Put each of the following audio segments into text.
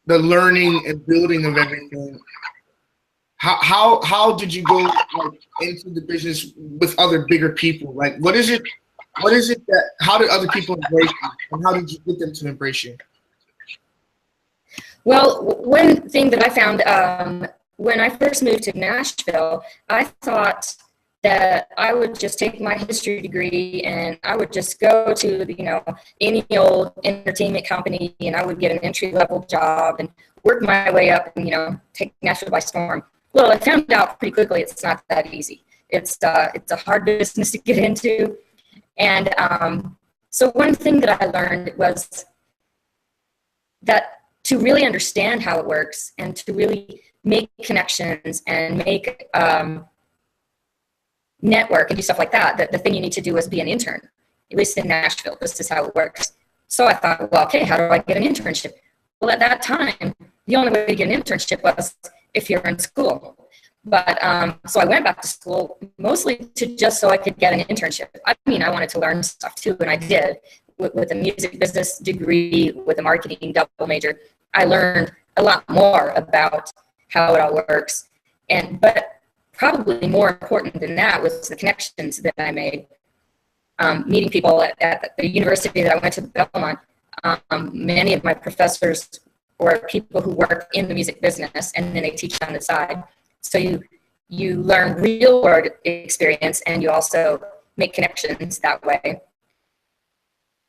the learning and building of everything, how did you go like into the business with other bigger people? Like, what is it that how did other people embrace you, and how did you get them to embrace you? Well, one thing that I found when I first moved to Nashville, I thought that I would just take my history degree and I would just go to, any old entertainment company and I would get an entry-level job and work my way up and, take Nashville by storm. Well, I found out pretty quickly it's not that easy. It's a hard business to get into. And so one thing that I learned was that to really understand how it works and to really make connections and make network and do stuff like that, the thing you need to do is be an intern, at least in Nashville. This is how it works. So I thought, well, okay, how do I get an internship? Well, at that time, the only way to get an internship was if you're in school. But so I went back to school mostly just so I could get an internship. I mean, I wanted to learn stuff too, and I did with a music business degree, with a marketing double major. I learned a lot more about how it all works. But probably more important than that was the connections that I made. Meeting people at the university that I went to, Belmont, many of my professors were people who work in the music business, and then they teach on the side. So you learn real world experience, and you also make connections that way.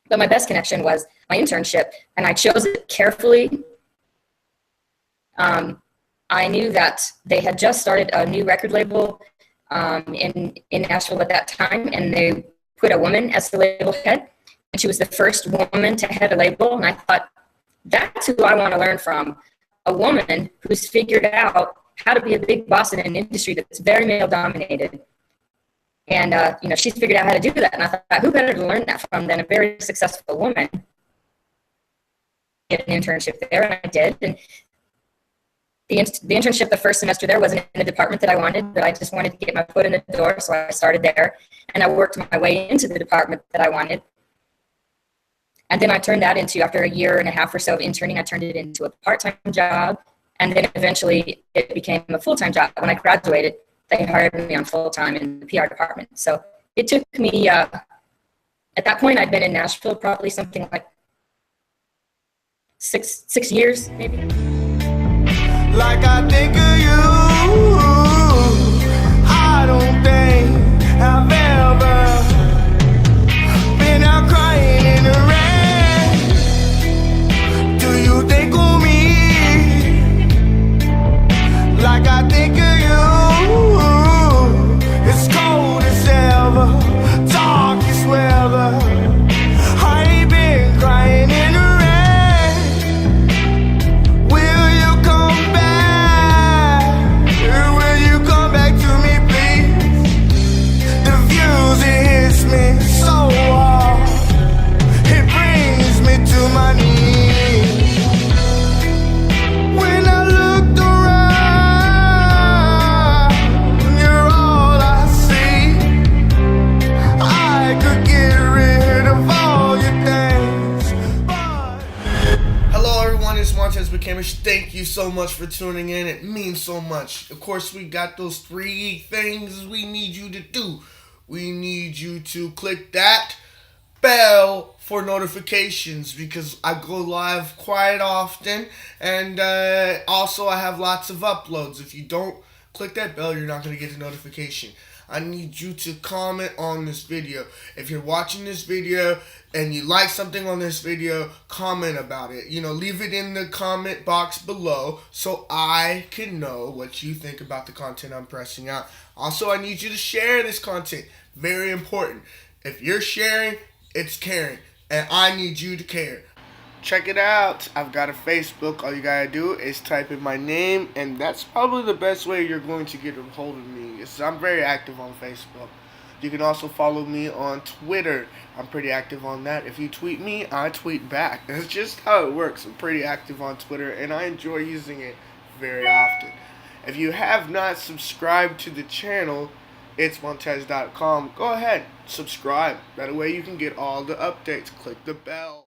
But my best connection was my internship, and I chose it carefully. I knew that they had just started a new record label in Nashville at that time, and they put a woman as the label head, and she was the first woman to head a label. And I thought, that's who I want to learn from, a woman who's figured out how to be a big boss in an industry that's very male-dominated. And, she's figured out how to do that. And I thought, who better to learn that from than a very successful woman? Get an internship there, and I did. And the internship the first semester there wasn't in the department that I wanted, but I just wanted to get my foot in the door, so I started there. And I worked my way into the department that I wanted. And then I turned that into, after a year and a half or so of interning, I turned it into a part-time job. And then eventually it became a full-time job. When I graduated, they hired me on full-time in the PR department. So it took me, at that point, I'd been in Nashville probably something like six years, maybe. Like I think of you, I don't think I've ever been out crying in the rain. Do you think of me? Like I think of you, it's cold as ever, dark as weather. I ain't been crying in the rain. Will you come back? Will you come back to me, please? The views, it hits me so hard, it brings me to my knees. When I looked around, you're all I see. I could get rid of all your things, but Hello everyone, it's Montez Becamish. Thank you so much for tuning in. It means so much. Of course, we got those 3 things we need you to do. We need you to click that bell for notifications, because I go live quite often, and also I have lots of uploads. If you don't click that bell, you're not going to get a notification. I need you to comment on this video. If you're watching this video and you like something on this video, comment about it. Leave it in the comment box below so I can know what you think about the content I'm pressing out. Also, I need you to share this content. Very important. If you're sharing, it's caring, and I need you to care. Check it out. I've got a Facebook. All you gotta do is type in my name, and that's probably the best way you're going to get a hold of me. I'm very active on Facebook. You can also follow me on Twitter. I'm pretty active on that. If you tweet me, I tweet back. That's just how it works. I'm pretty active on Twitter, and I enjoy using it very often. If you have not subscribed to the channel, itsmontez.com, go ahead, subscribe. That way you can get all the updates. Click the bell.